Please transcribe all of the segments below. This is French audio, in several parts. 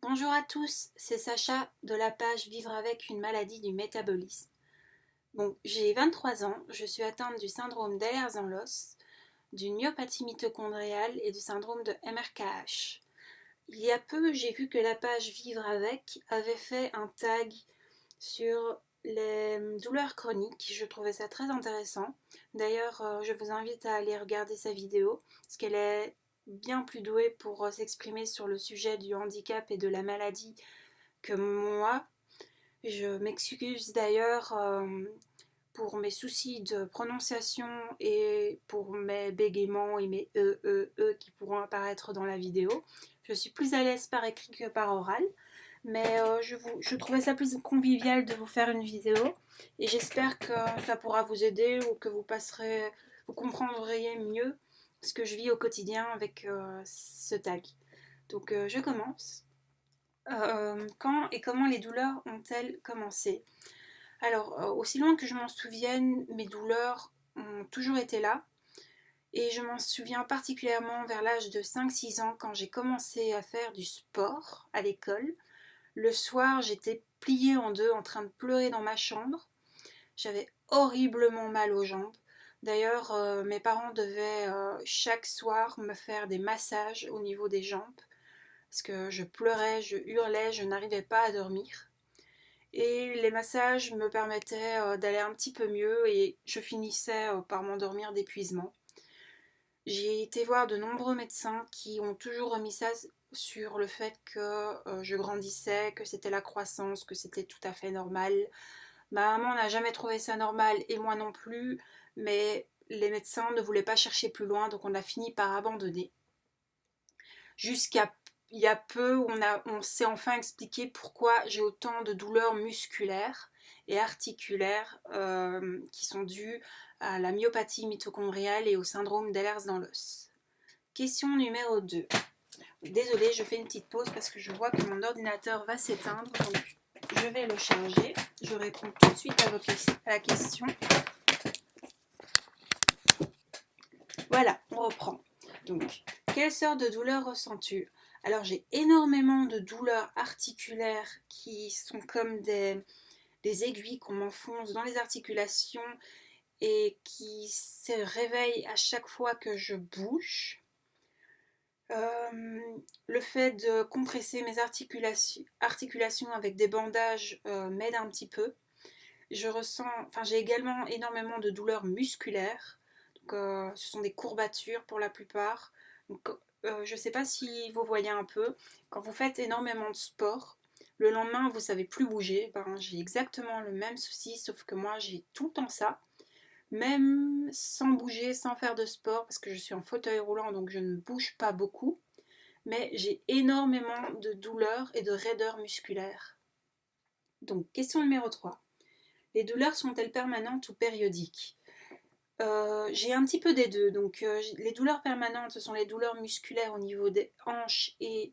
Bonjour à tous, c'est Sacha de la page Vivre avec une maladie du métabolisme. Bon, j'ai 23 ans, je suis atteinte du syndrome d'Ehlers-Danlos, d'une myopathie mitochondriale et du syndrome de MRKH. Il y a peu, j'ai vu que la page Vivre avec avait fait un tag sur les douleurs chroniques. Je trouvais ça très intéressant. D'ailleurs, je vous invite à aller regarder sa vidéo, parce qu'elle est bien plus douée pour s'exprimer sur le sujet du handicap et de la maladie que moi. Je m'excuse d'ailleurs pour mes soucis de prononciation et pour mes bégaiements et mes qui pourront apparaître dans la vidéo. Je suis plus à l'aise par écrit que par oral, mais je trouvais ça plus convivial de vous faire une vidéo et j'espère que ça pourra vous aider ou que vous comprendrez mieux ce que je vis au quotidien avec ce tag. Donc je commence. Quand et comment les douleurs ont-elles commencé? Alors, aussi loin que je m'en souvienne, mes douleurs ont toujours été là. Et je m'en souviens particulièrement vers l'âge de 5-6 ans quand j'ai commencé à faire du sport à l'école. Le soir, j'étais pliée en deux en train de pleurer dans ma chambre. J'avais horriblement mal aux jambes. D'ailleurs, mes parents devaient chaque soir me faire des massages au niveau des jambes parce que je pleurais, je hurlais, je n'arrivais pas à dormir. Et les massages me permettaient d'aller un petit peu mieux et je finissais par m'endormir d'épuisement. J'ai été voir de nombreux médecins qui ont toujours remis ça sur le fait que je grandissais, que c'était la croissance, que c'était tout à fait normal. Ma maman n'a jamais trouvé ça normal et moi non plus, mais les médecins ne voulaient pas chercher plus loin, donc on a fini par abandonner. Jusqu'à il y a peu, on s'est enfin expliqué pourquoi j'ai autant de douleurs musculaires et articulaires qui sont dues à la myopathie mitochondriale et au syndrome d'Ehlers-Danlos. Question numéro 2. Désolée, je fais une petite pause parce que je vois que mon ordinateur va s'éteindre, donc je vais le charger. Je réponds tout de suite à la question. Voilà, on reprend. Donc, quelle sorte de douleur ressens-tu? Alors, j'ai énormément de douleurs articulaires qui sont comme des aiguilles qu'on m'enfonce dans les articulations et qui se réveillent à chaque fois que je bouge. Le fait de compresser mes articulations avec des bandages m'aide un petit peu. J'ai également énormément de douleurs musculaires. Donc, ce sont des courbatures pour la plupart. Donc, je ne sais pas si vous voyez un peu, quand vous faites énormément de sport, le lendemain vous ne savez plus bouger. J'ai exactement le même souci, sauf que moi j'ai tout le temps ça. Même sans bouger, sans faire de sport, parce que je suis en fauteuil roulant, donc je ne bouge pas beaucoup. Mais j'ai énormément de douleurs et de raideurs musculaires. Donc, question numéro 3. Les douleurs sont-elles permanentes ou périodiques? J'ai un petit peu des deux. Donc, les douleurs permanentes, ce sont les douleurs musculaires au niveau des hanches et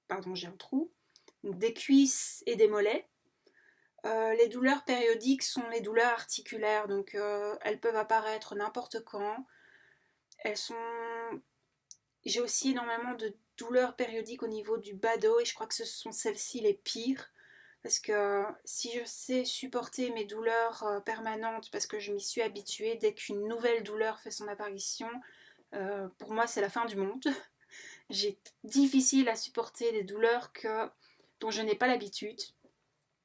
pardon, j'ai un trou. Donc, des cuisses et des mollets. Les douleurs périodiques sont les douleurs articulaires. Donc, elles peuvent apparaître n'importe quand. J'ai aussi énormément de douleurs périodiques au niveau du bas dos et je crois que ce sont celles-ci les pires. Parce que si je sais supporter mes douleurs permanentes parce que je m'y suis habituée, dès qu'une nouvelle douleur fait son apparition, pour moi c'est la fin du monde. J'ai difficile à supporter des douleurs dont je n'ai pas l'habitude.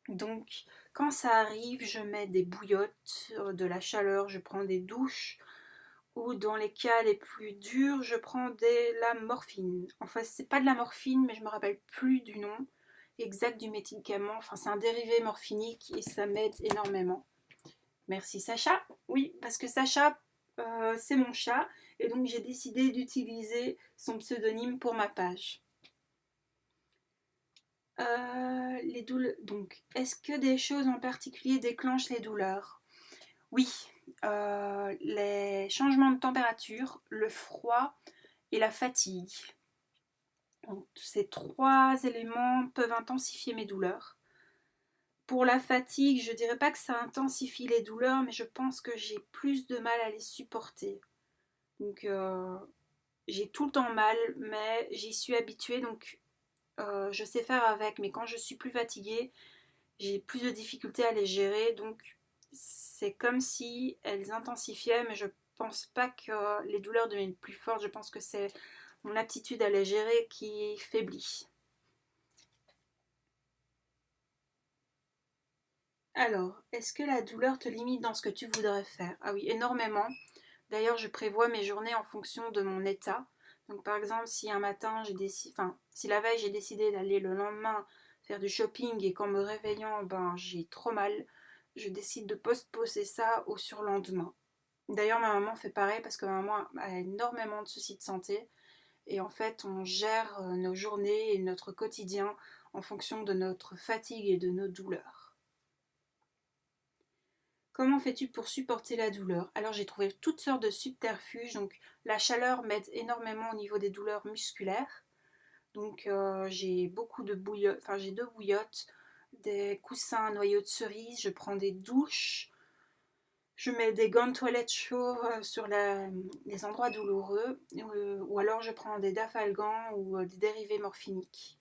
Donc quand ça arrive, je mets des bouillottes, de la chaleur, je prends des douches ou dans les cas les plus durs, je prends de la morphine. Enfin, c'est pas de la morphine, mais je me rappelle plus du nom exact du médicament. Enfin, c'est un dérivé morphinique et ça m'aide énormément. Merci Sacha. Oui, parce que Sacha, c'est mon chat et donc j'ai décidé d'utiliser son pseudonyme pour ma page. Donc, est-ce que des choses en particulier déclenchent les douleurs? Oui, les changements de température, le froid et la fatigue. Donc, ces trois éléments peuvent intensifier mes douleurs. Pour la fatigue, je dirais pas que ça intensifie les douleurs, mais je pense que j'ai plus de mal à les supporter. Donc, J'ai tout le temps mal, mais j'y suis habituée, donc je sais faire avec. Mais quand je suis plus fatiguée, j'ai plus de difficultés à les gérer, donc c'est comme si elles intensifiaient, mais je pense pas que les douleurs deviennent plus fortes, je pense que c'est mon aptitude à les gérer qui faiblit. Alors, est-ce que la douleur te limite dans ce que tu voudrais faire? Ah oui, énormément. D'ailleurs, je prévois mes journées en fonction de mon état. Donc, par exemple, si un matin j'ai décidé, enfin, si la veille j'ai décidé d'aller le lendemain faire du shopping et qu'en me réveillant, ben j'ai trop mal, je décide de postposer ça au surlendemain. D'ailleurs, ma maman fait pareil parce que ma maman a énormément de soucis de santé et en fait, on gère nos journées et notre quotidien en fonction de notre fatigue et de nos douleurs. Comment fais-tu pour supporter la douleur? Alors j'ai trouvé toutes sortes de subterfuges. Donc la chaleur m'aide énormément au niveau des douleurs musculaires. Donc j'ai beaucoup de bouillottes, enfin j'ai 2 bouillottes, des coussins à noyaux de cerise, je prends des douches, je mets des gants de toilette chauds sur les endroits douloureux, ou alors je prends des dafalgans ou des dérivés morphiniques.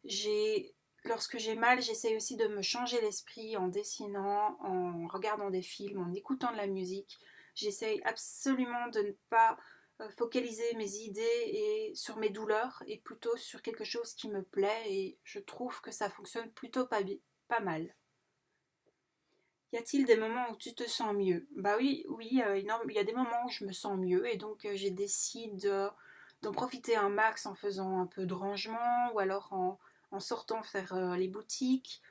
J'ai Lorsque j'ai mal, j'essaye aussi de me changer l'esprit en dessinant, en regardant des films, en écoutant de la musique. J'essaye absolument de ne pas focaliser mes idées sur mes douleurs et plutôt sur quelque chose qui me plaît et je trouve que ça fonctionne plutôt pas mal. Y a-t-il des moments où tu te sens mieux? Bah oui, oui, il y a des moments où je me sens mieux et donc j'ai décidé d'en profiter un max en faisant un peu de rangement ou alors en sortant faire les boutiques,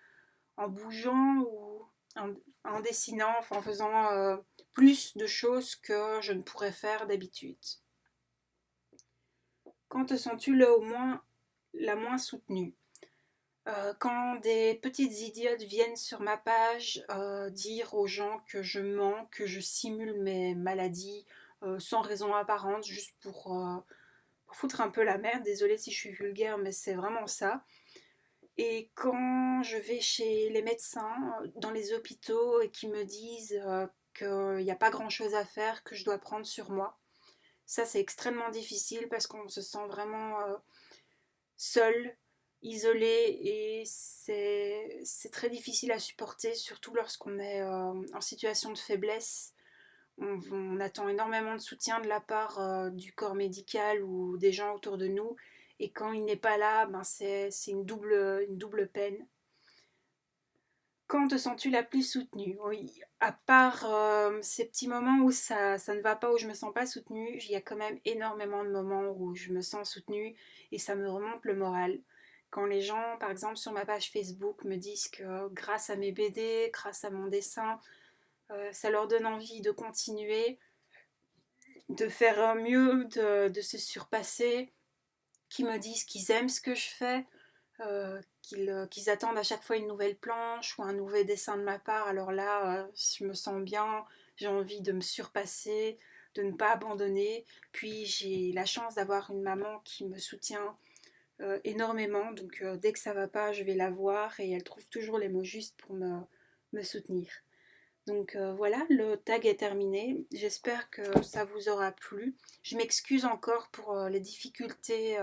en bougeant ou en, en dessinant, enfin, en faisant plus de choses que je ne pourrais faire d'habitude. Quand te sens-tu la moins soutenue? Quand des petites idiotes viennent sur ma page dire aux gens que je mens, que je simule mes maladies sans raison apparente, juste pour foutre un peu la merde, désolée si je suis vulgaire, mais c'est vraiment ça. Et quand je vais chez les médecins, dans les hôpitaux, et qui me disent qu'il n'y a pas grand-chose à faire, que je dois prendre sur moi, ça c'est extrêmement difficile parce qu'on se sent vraiment seul, isolé et c'est très difficile à supporter, surtout lorsqu'on est en situation de faiblesse. On attend énormément de soutien de la part du corps médical ou des gens autour de nous. Et quand il n'est pas là, ben c'est une double peine. Quand te sens-tu la plus soutenue? Oui, à part ces petits moments où ça ne va pas, où je me sens pas soutenue, il y a quand même énormément de moments où je me sens soutenue et ça me remonte le moral. Quand les gens, par exemple sur ma page Facebook, me disent que grâce à mes BD, grâce à mon dessin, ça leur donne envie de continuer, de faire mieux, de se surpasser, qui me disent qu'ils aiment ce que je fais, qu'ils attendent à chaque fois une nouvelle planche ou un nouvel dessin de ma part. Alors là, je me sens bien, j'ai envie de me surpasser, de ne pas abandonner. Puis j'ai la chance d'avoir une maman qui me soutient énormément. Donc dès que ça va pas, je vais la voir et elle trouve toujours les mots justes pour me soutenir. Donc voilà, le tag est terminé. J'espère que ça vous aura plu. Je m'excuse encore pour les difficultés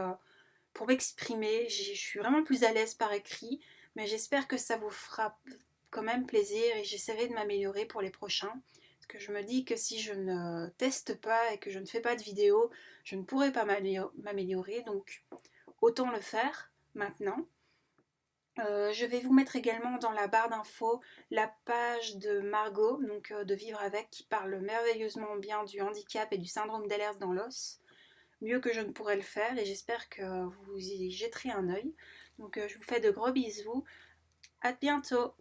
pour m'exprimer. Je suis vraiment plus à l'aise par écrit, mais j'espère que ça vous fera quand même plaisir et j'essaierai de m'améliorer pour les prochains. Parce que je me dis que si je ne teste pas et que je ne fais pas de vidéo, je ne pourrai pas m'améliorer. Donc autant le faire maintenant. Je vais vous mettre également dans la barre d'infos la page de Margot, donc de Vivre avec, qui parle merveilleusement bien du handicap et du syndrome d'Ehlers dans l'os. Mieux que je ne pourrais le faire et j'espère que vous y jetterez un œil. Donc je vous fais de gros bisous. À bientôt.